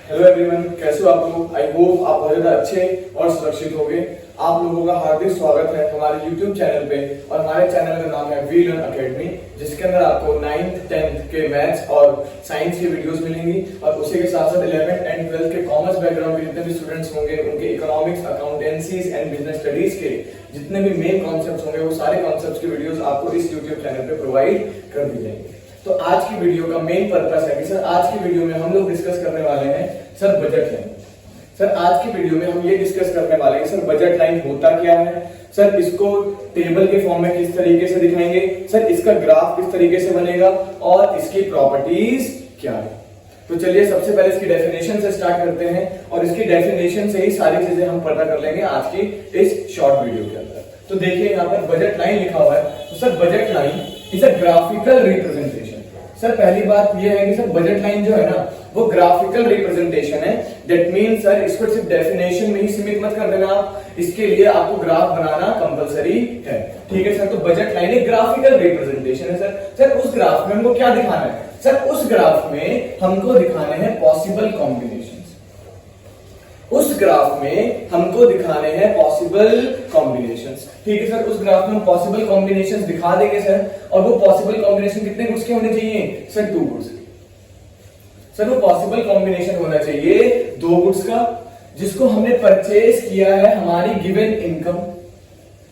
Hello everyone, कैसे हो आप लोग। आई होप आप बहुत ज्यादा अच्छे और सुरक्षित होंगे। आप लोगों का हार्दिक स्वागत है हमारे यूट्यूब चैनल पे। और हमारे चैनल का नाम है वी लर्न अकेडमी, जिसके अंदर आपको 9th 10th के मैथ्स और साइंस की वीडियोस मिलेंगी। और उसी के साथ साथ 11th एंड 12th के कॉमर्स बैकग्राउंड के जितने भी स्टूडेंट्स होंगे, उनके इकोनॉमिक्स, अकाउंटेंसीज एंड बिजनेस स्टडीज के जितने भी मेन कॉन्सेप्ट होंगे, वो सारे कॉन्सेप्ट की वीडियोस आपको इस यूट्यूब चैनल पे प्रोवाइड कर दी जाएंगी। तो आज की वीडियो का मेन पर्पस है कि सर आज की वीडियो में हम लोग डिस्कस करने वाले हैं सर बजट लाइन। सर आज की वीडियो में हम ये डिस्कस करने वाले हैं सर बजट लाइन होता क्या है, सर इसको टेबल के फॉर्म में किस तरीके से दिखाएंगे, सर इसका ग्राफ किस तरीके से बनेगा और इसकी प्रॉपर्टीज क्या है। तो चलिए सबसे पहले इसकी डेफिनेशन से स्टार्ट करते हैं और इसकी डेफिनेशन से ही सारी चीजें हम पता कर लेंगे आज की इस शॉर्ट वीडियो के अंदर। तो देखिए यहाँ पर बजट लाइन लिखा हुआ है। तो sir budget line is a graphical representation. Sir पहली बात यह है कि सर बजट लाइन जो है ना वो ग्राफिकल रिप्रेजेंटेशन है। दैट मींस सर इसको सिर्फ डेफिनेशन में ही सीमित मत कर देना, इसके लिए आपको ग्राफ बनाना कंपलसरी है। ठीक है सर। तो बजट लाइन एक ग्राफिकल रिप्रेजेंटेशन है सर। सर उस ग्राफ में हमको क्या दिखाना है, सर उस ग्राफ में हमको दिखाने हैं पॉसिबल कॉम्बिनेशंस। उस ग्राफ में हमको दिखाने हैं पॉसिबल कॉम्बिनेशंस। ठीक है सर। उस ग्राफ में हम पॉसिबल कॉम्बिनेशंस दिखा देंगे सर। और वो पॉसिबल कॉम्बिनेशन कितने गुड्स के होने चाहिए सर? 2 गुड्स के। सर वो पॉसिबल कॉम्बिनेशन होना चाहिए 2 गुड्स का, जिसको हमने परचेज किया है हमारी गिवन इनकम,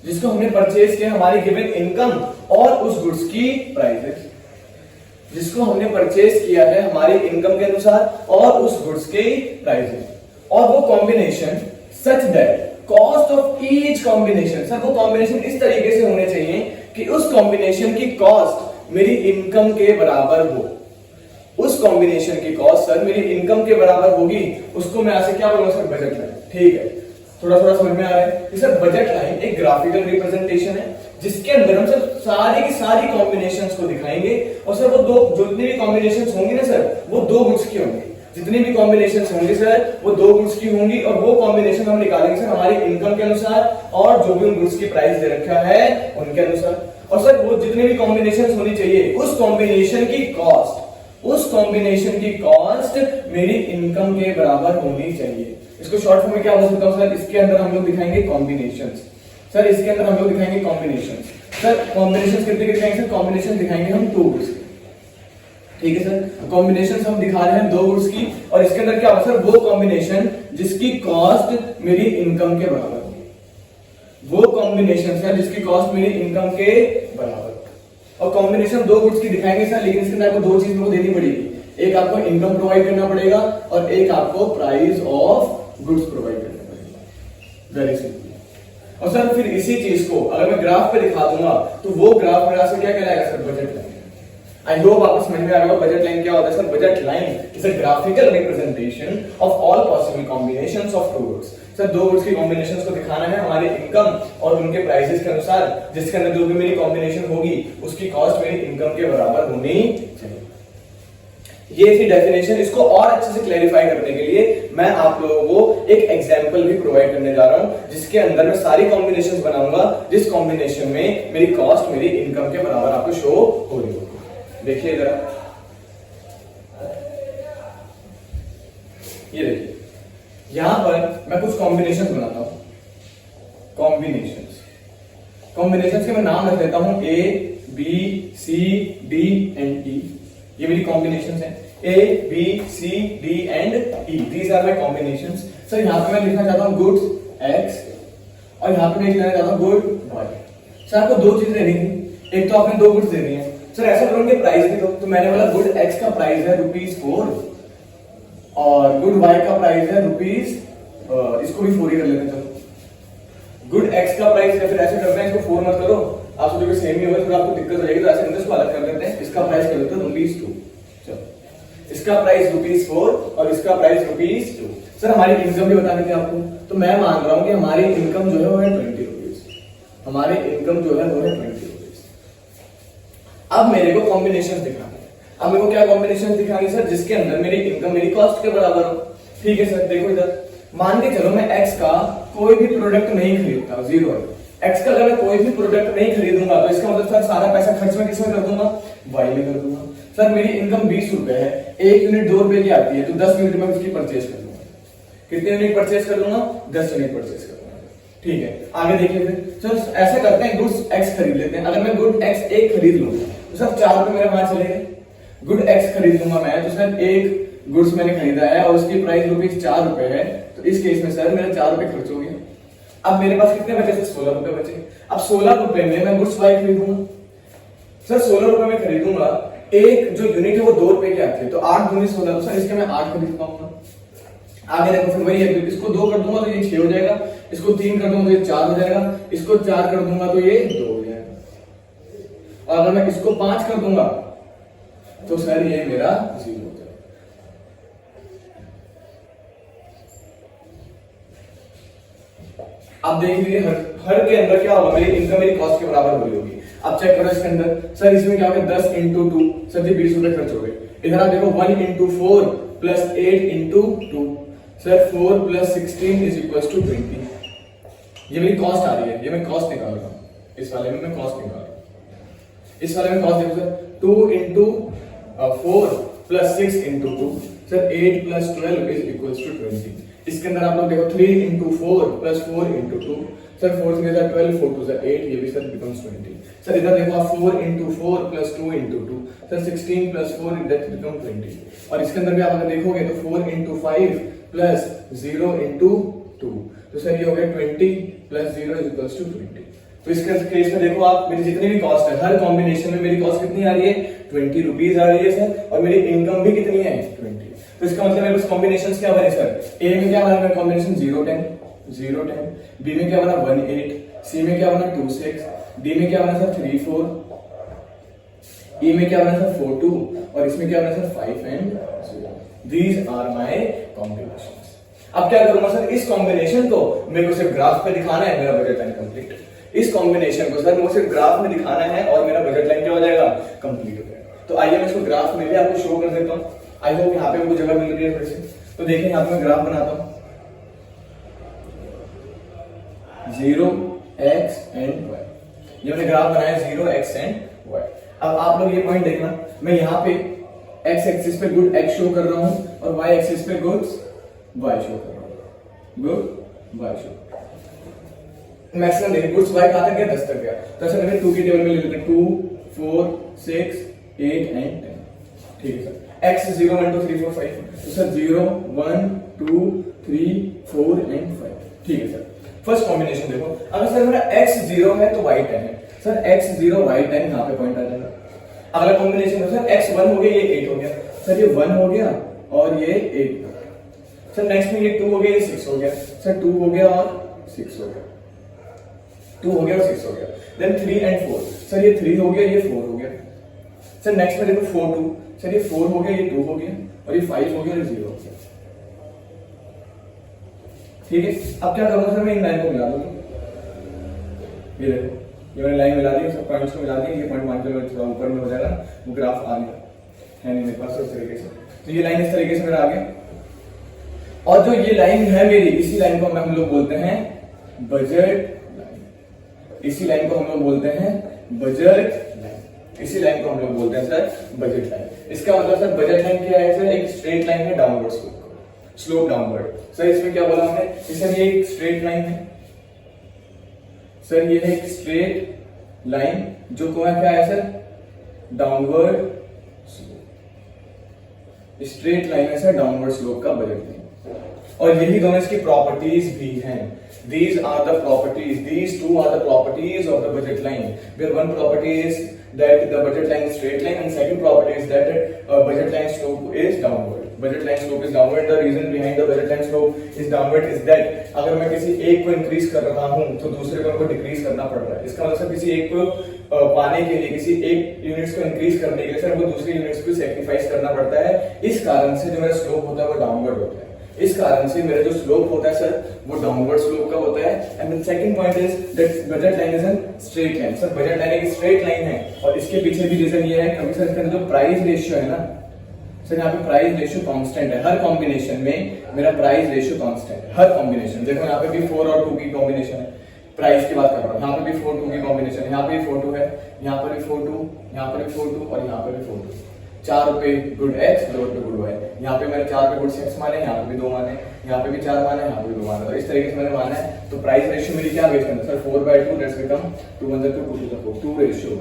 जिसको हमने परचेज किया हमारी गिवन इनकम और उस गुड्स की प्राइसेस, जिसको हमने परचेज किया है हमारी इनकम के अनुसार और उस गुड्स के प्राइसेस। और वो combination such that cost of each combination, sir वो कॉम्बिनेशन इस तरीके से होने चाहिए कि उस कॉम्बिनेशन की कॉस्ट मेरी इनकम के बराबर हो। उस कॉम्बिनेशन की कॉस्ट सर मेरी इनकम के बराबर होगी, उसको मैं ऐसे क्या बोलूंगा सर? Budget line. ठीक है, थोड़ा थोड़ा समझ में आ रहा है। सर बजट लाइन एक ग्राफिकल रिप्रेजेंटेशन है जिसके अंदर हम सर सारी की सारी कॉम्बिनेशंस को दिखाएंगे। और सर वो जितनी भी कॉम्बिनेशंस होंगी ना सर, वो 2 गुड्स की होंगी। जितनी भी कॉम्बिनेशंस होंगी सर वो 2 गुड्स की होंगी। और वो कॉम्बिनेशन हम निकालेंगे सर हमारी इनकम के अनुसार और जो भी उन गुड्स की प्राइस दे रखा है उनके अनुसार। और सर वो जितनी भी कॉम्बिनेशंस होनी चाहिए, उस कॉम्बिनेशन की कॉस्ट, उस कॉम्बिनेशन की कॉस्ट मेरी इनकम के बराबर होनी चाहिए। इसको शॉर्ट फॉर्म में क्या बोल सकता हूं सर? इसके अंदर हम लोग दिखाएंगे कॉम्बिनेशंस। सर इसके अंदर हम लोग दिखाएंगे कॉम्बिनेशंस। सर कॉम्बिनेशंस कितने के दिखाएंगे सर? कॉम्बिनेशन दिखाएंगे हम 2 गुड्स की। ठीक है सर। कॉम्बिनेशंस हम दिखा रहे हैं 2 गुड्स की। और इसके अंदर क्या होगा सर? वो कॉम्बिनेशन जिसकी कॉस्ट मेरी इनकम के बराबर होगी। वो कॉम्बिनेशन है जिसकी कॉस्ट मेरी इनकम के बराबर। और कॉम्बिनेशन 2 गुड्स की दिखाएंगे सर, लेकिन इसके अंदर आपको 2 चीज को देनी पड़ेगी। एक आपको इनकम प्रोवाइड करना पड़ेगा और एक आपको प्राइस ऑफ गुड्स प्रोवाइड करना पड़ेगा। Very simple. और सर फिर इसी चीज को अगर मैं ग्राफ पे दिखा दूंगा तो वो ग्राफ मेरा से क्या कहलाएगा sir? Budget line. I hope आपको समझ में आ रहा होगा बजट लाइन क्या होता है sir. Budget line is a graphical representation of all possible combinations of 2 goods. Sir 2 goods की कॉम्बिनेशंस को दिखाना है हमारी इनकम और उनके प्राइसेस के अनुसार, जिसके अंदर जो भी मेरी कॉम्बिनेशन होगी उसकी कॉस्ट मेरी इनकम के बराबर होनी चाहिए। ये थी डेफिनेशन। इसको और अच्छे से क्लैरिफाई करने के लिए मैं आप लोगों को एक एग्जांपल भी प्रोवाइड करने जा रहा हूं, जिसके अंदर मैं सारी कॉम्बिनेशंस बनाऊंगा जिस कॉम्बिनेशन में मेरी कॉस्ट मेरी इनकम के बराबर आपको शो हो रही होगी। देखिए जरा, ये देखिए यहां पर मैं कुछ कॉम्बिनेशंस बनाता हूं। कॉम्बिनेशंस के मैं नाम रख देता हूं A, B, C, D and E। ये मेरी कॉम्बिनेशंस हैं A, B, C, D and E। These are my combinations. Sir यहां पे मैं लिखना चाहता हूं गुड्स X और यहां पे मैं लिखना चाहता हूं गुड Y। सर आपको 2 चीजें देनी थी। एक तो आपने 2 गुड्स दे दी हैं। सर ऐसा करोगे प्राइस भी दो। तो मैंने बोला गुड X का प्राइस है ₹4 और गुड Y का प्राइस है इसको भी 4 ही कर लेते हैं। गुड X का प्राइस है, फिर ऐसे करते हैं, इसको 4 मत करो, आप सोचोगे सेम ही होगा, फिर आपको दिक्कत हो जाएगी। तो ऐसे इसको अलग कर देते हैं। इसका प्राइस कर देते हैं ₹2। चलो इसका प्राइस ₹4 और इसका प्राइस ₹2। सर हमारी इनकम भी बतानी थी आपको, तो मैं मान रहा हूं कि हमारी इनकम जो है वो है ₹20। हमारी इनकम जो है वो है ₹20। अब मेरे को कॉम्बिनेशन दिखाना है। अब मेरे को क्या कॉम्बिनेशन दिखानी सर? जिसके अंदर मेरी इनकम मेरी कॉस्ट के बराबर हो। ठीक है सर। देखो इधर मान के चलो मैं X का कोई भी प्रोडक्ट नहीं खरीदता, 0 है। X का अगर मैं कोई भी प्रोडक्ट नहीं खरीदूंगा तो इसका मतलब सर सारा पैसा खर्च मैं किसमें कर दूंगा? Y में कर दूंगा। सर मेरी इनकम 20 रुपए है, 1 यूनिट 2 रुपए की आती है, तो 10 यूनिट में उसकी परचेज कर लूंगा। कितने यूनिट परचेज कर लूंगा? 10 यूनिट परचेज कर लूंगा। ठीक है, आगे देखिए फिर। सर ऐसा करते हैं, गुड्स एक्स खरीद लेते हैं। अगर मैं गुड एक्स 1 खरीद लूं तो सर 4 रुपए मेरे वहां चले गए। गुड एक्स खरीद लूंगा मैं, तो सर एक गुड्स मैंने खरीदा है और उसकी प्राइस ₹4 है, तो इस केस में सर मेरा 4 रुपए खर्च हो गया। अब मेरे पास कितने बचे? 16 रुपए बचे। अब 16 रुपए में मैं गुड्स वाई खरीदूंगा। सर 16 रुपए में खरीदूंगा, एक जो यूनिट है वो 2 रुपए की आती है, तो 8 दूनी 16, तो सर इसके मैं 8 खरीद पाऊंगा। आगे देखो फिर वही है, इसको 2 कर दूंगा तो ये 6 हो जाएगा, इसको 3 कर दूंगा तो ये 4 हो जाएगा, इसको 4 कर दूंगा तो ये 2 हो जाएगा, और अगर मैं इसको 5 कर दूंगा तो सर ये मेरा 0 हो जाएगा। अब देख लीजिए हर के अंदर क्या होगा, मेरी इनकम मेरी कॉस्ट के बराबर हो रही होगी। अब चेक करो इसके अंदर, सर इसमें क्या होगा, 10 इंटू 2, सर जी 20 रुपए खर्च हो गए। इधर आप देखो 1 into 4 plus 8 into 2, sir 4 plus 16 is equal to 20। ये मेरी कॉस्ट आ रही है, ये मैं कॉस्ट निकाल रहा हूं, इस वाले में मैं कॉस्ट निकाल रहा हूं। इस वाले में कॉस्ट देखो sir, 2 into 4 plus 6 into 2, sir 8 plus 12 is equal to 20। इसके अंदर आप लोग देखो 3 इंटू 4 प्लस 4 इंटू 2, सर 4 से 12, 4 2 8, ये भी सर बिकम्स 20। सर इधर देखो आप 4 into 4 plus 2 into 2, sir 16 plus 4 that become 20। और इसके अंदर भी आप अगर देखोगे तो 4 इंटू 5 प्लस 0 इंटू 2, तो सर ये हो गया 20 प्लस 0 इज इक्वल टू 20। तो इसके केस में देखो आप, मेरी जितनी भी कॉस्ट है, हर कॉम्बिनेशन में मेरी कॉस्ट कितनी आ रही है? 20 रुपीज आ रही है सर, और मेरी इनकम भी कितनी है? 20। तो इसका मतलब मेरे पास कॉम्बिनेशंस क्या बने सर? ए में क्या बना मेरा कॉम्बिनेशन? 0 10 0 10, बी में क्या बना? 1 8, सी में क्या बना? 2 6, डी में क्या बना सर? 3 4, ई में क्या बना सर? 4 2, और इसमें क्या बना sir? 5 and 0। These are my combinations. अब क्या करूंगा सर, इस कॉम्बिनेशन को मेरे को सिर्फ ग्राफ पे दिखाना है, मेरा बजट लाइन कंप्लीट। इस कॉम्बिनेशन को सर मुझे सिर्फ ग्राफ में दिखाना है और मेरा बजट लाइन क्या हो जाएगा? कंप्लीट हो जाएगा। तो आइए मैं इसको ग्राफ में भी आपको शो कर देता हूं। आई होप यहाँ पे मुझे जगह मिल रही है फिर से। तो देखिए यहाँ पे मैं ग्राफ बनाता हूं, 0 x एंड y। ये मैंने ग्राफ बनाया 0 x एंड y। अब आप लोग ये पॉइंट देखना, मैं यहाँ पे x एक्सिस पे गुड x शो कर रहा हूं और y एक्सिस पे गुड्स y शो कर रहा हूं, गुड y शो। मैक्सिमम देखिए गुड्स y कहां तक गया? 10 तक गया। तो ऐसे मैंने 2 की टेबल में ले लेते हैं, 2 4 6 8 एंड 10। ठीक है सर, x 0 1 2 3 4 5, तो सर 0 1 2 3 4 एंड 5। ठीक है सर, फर्स्ट कॉम्बिनेशन देखो, अगर सर मेरा x 0 है तो y 10 है, सर x 0 y 10 यहाँ पे पॉइंट आ जाएगा। अगला कॉम्बिनेशन है सर x 1 हो गया, ये 8 हो गया, सर ये 1 हो गया और ये 8 हो गया। सर नेक्स्ट में ये 2 हो गया, ये 6 हो गया, सर 2 हो गया और 6 हो गया, 2 हो गया और 6 हो गया। देन 3 एंड 4, सर ये 3 हो गया, ये 4 हो गया। सर नेक्स्ट में देखो 4 2, सर ये 4 हो गया, ये 2 हो गया और ये 5 हो गया और ये 0 हो गया। ठीक है, अब क्या करूंगा सर, मैं इन लाइन को मिला दूंगा। ये देखो, ये मैंने लाइन मिला दी, सब पॉइंट्स को मिला दी, ये पॉइंट मान के थोड़ा ऊपर में हो जाएगा, वो ग्राफ आ गया है नहीं मेरे पास इस तरीके से। तो ये लाइन इस तरीके से मेरा आ गया, और जो ये लाइन है मेरी, इसी लाइन को हम लोग बोलते हैं बजट लाइन। इसी लाइन को हम लोग बोलते हैं बजट लाइन, इसी लाइन को हम लोग बोलते हैं सर बजट लाइन। इसका मतलब सर बजट लाइन क्या है सर? एक स्ट्रेट लाइन है डाउनवर्ड स्लोप डाउनवर्ड। सर इसमें क्या बोला हमने? सर ये एक स्ट्रेट लाइन है, सर ये है एक स्ट्रेट लाइन जो क्या है sir? Downward slope. Straight line है सर डाउनवर्ड स्लोप का बजट लाइन, और यही दोनों इसकी प्रॉपर्टीज भी हैं। These are the properties, these two are the properties of the budget line, where one property is that the budget line is straight line and second property is that budget line slope is downward. Budget line slope is downward. The reason behind the budget line slope is downward is that अगर मैं किसी एक को increase कर रहा हूं तो दूसरे को डिक्रीज करना पड़ रहा है। इसका मतलब किसी एक को पाने के लिए, किसी एक यूनिट्स को इंक्रीज करने के लिए सर वो दूसरी यूनिट्स को सैक्रिफाइस करना पड़ता है। इस कारण से जो मेरा स्लोप होता है वो डाउनवर्ड होता है। इस कारण से मेरा जो स्लोप होता है सर वो डाउनवर्ड स्लोप का होता है। And the second point is that budget line is an straight line. Sir budget line एक स्ट्रेट लाइन है, और इसके पीछे भी रीजन ये है क्योंकि सर इसके अंदर जो प्राइस रेशियो है ना सर, यहाँ पे प्राइस रेशियो कांस्टेंट है। हर कॉम्बिनेशन में मेरा प्राइस रेशियो कांस्टेंट है, हर कॉम्बिनेशन। देखो यहाँ पे भी 4 और 2 की कॉम्बिनेशन है, प्राइस की बात कर रहा हूँ। यहाँ पे भी 4 2 की कॉम्बिनेशन है, यहाँ पे भी 4 2 है, यहाँ पर भी 4 2, यहाँ पर भी 4 2 और यहाँ पर भी 4 2। 4 रुपए गुड एक्स, 2 रुपए गुड वाई। यहाँ पे मैंने 4 रुपए गुड एक्स माने, यहाँ पे भी 2 माने, यहाँ पे भी 4 माने, यहाँ पे भी 2 माने, तो इस तरीके से मैंने माना है। तो प्राइस रेशियो मेरी क्या बेस करना सर, 4/2 दैट्स बिकम 2 1 2 2 2 4 2 रेशियो।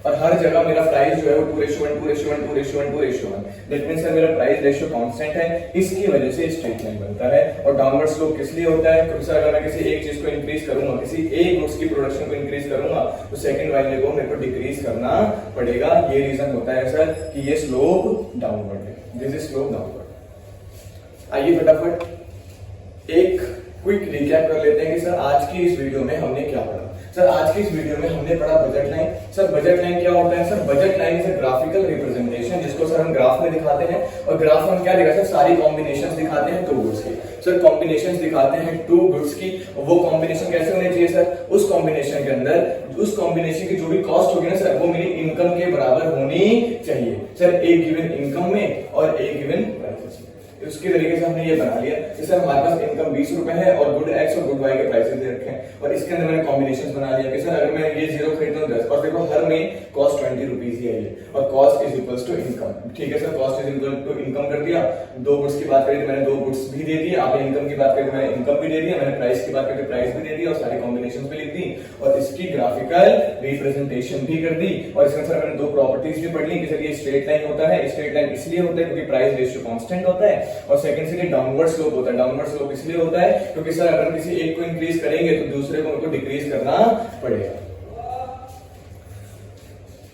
और हर जगह मेरा प्राइस जो है वो 2:1 2:1 2:1 2:1। दैट मींस सर मेरा प्राइस रेशियो कांस्टेंट है, इसकी वजह से स्ट्रेट लाइन बनता है। और डाउनवर्ड स्लोप किस लिए होता है, क्योंकि सर अगर मैं किसी एक चीज को इंक्रीज करूंगा, किसी एक गुड्स की प्रोडक्शन को इंक्रीज करूंगा, तो सेकंड वाले को मेरे को डिक्रीज करना पड़ेगा। ये रीजन होता है सर कि ये स्लोप डाउनवर्ड है, दिस इज स्लोप डाउनवर्ड। आइए फटाफट एक क्विक रिकैप कर लेते हैं कि सर आज की इस वीडियो में हमने क्या पढ़ा। सर आज की इस वीडियो में हमने पढ़ा budget line. Sir budget line क्या होता है, sir budget line is a graphical representation, जिसको सर हम ग्राफ में दिखाते हैं। और ग्राफ में हम क्या दिखाते हैं, सारी कॉम्बिनेशंस दिखाते हैं 2 गुड्स की। सर कॉम्बिनेशंस दिखाते हैं 2 गुड्स की, वो कॉम्बिनेशन कैसे होने चाहिए सर, उस कॉम्बिनेशन के अंदर उस कॉम्बिनेशन की जो भी कॉस्ट होगी ना सर, वो मेरी इनकम के बराबर होनी चाहिए सर, एक गिवन इनकम में और एक गिवन प्राइसेस। उसके तरीके से हमने ये बना लिया कि सर हमारे पास इनकम 20 रुपए है और गुड एक्स और गुड वाई के प्राइसेस दे रखे हैं। और इसके अंदर मैंने कॉम्बिनेशन बना लिया कि सर अगर मैं ये 0 खरीदता हूँ 10, और देखो हर में कॉस्ट 20 रुपीज ही है ये, और cost is equals to income. ठीक है sir, cost is equal to income कर दिया। 2 गुड्स की बात करें तो मैंने 2 गुड्स भी दे दी, आपने इनकम की बात करें तो मैंने इनकम भी दे दिया, मैंने प्राइस की बात करें तो प्राइस भी दे दी, और सारी कॉम्बिनेशन भी लिख दी, और इसकी ग्राफिकल रिप्रेजेंटेशन भी कर दी। और इसके अंदर मैंने 2 प्रॉपर्टीज भी पढ़ ली कि सर ये स्ट्रेट लाइन होता है, स्ट्रेट लाइन इसलिए होता है क्योंकि प्राइस रेशियो कांस्टेंट होता है, और सेकंड से डाउनवर्ड स्लोप होता है। डाउनवर्ड स्लोप इसलिए होता है क्योंकि सर अगर किसी एक को इंक्रीज करेंगे तो दूसरे को हमको डिक्रीज करना पड़ेगा।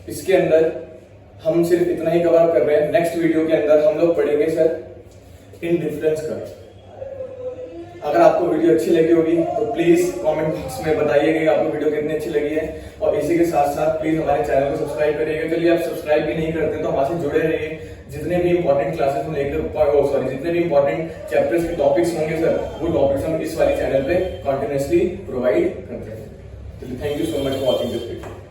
इसके अंदर हम सिर्फ इतना ही कवर कर रहे हैं। नेक्स्ट वीडियो के अंदर हम लोग पढ़ेंगे सर इंडिफरेंस कर्व। अगर आपको वीडियो अच्छी लगी होगी तो प्लीज कमेंट बॉक्स में बताइएगा कि आपको वीडियो कितनी अच्छी लगी है, और इसी के साथ साथ प्लीज हमारे चैनल को सब्सक्राइब करिएगा। चलिए आप सब्सक्राइब भी नहीं करते तो हमारे से जुड़े रहिए। जितने भी इंपॉर्टेंट क्लासेस हम लेकर जितने भी इंपॉर्टेंट चैप्टर्स के टॉपिक्स होंगे सर, वो टॉपिक्स हम इस वाली चैनल पे कंटिन्यूअसली प्रोवाइड करते हैं। Thank you so much for watching this video.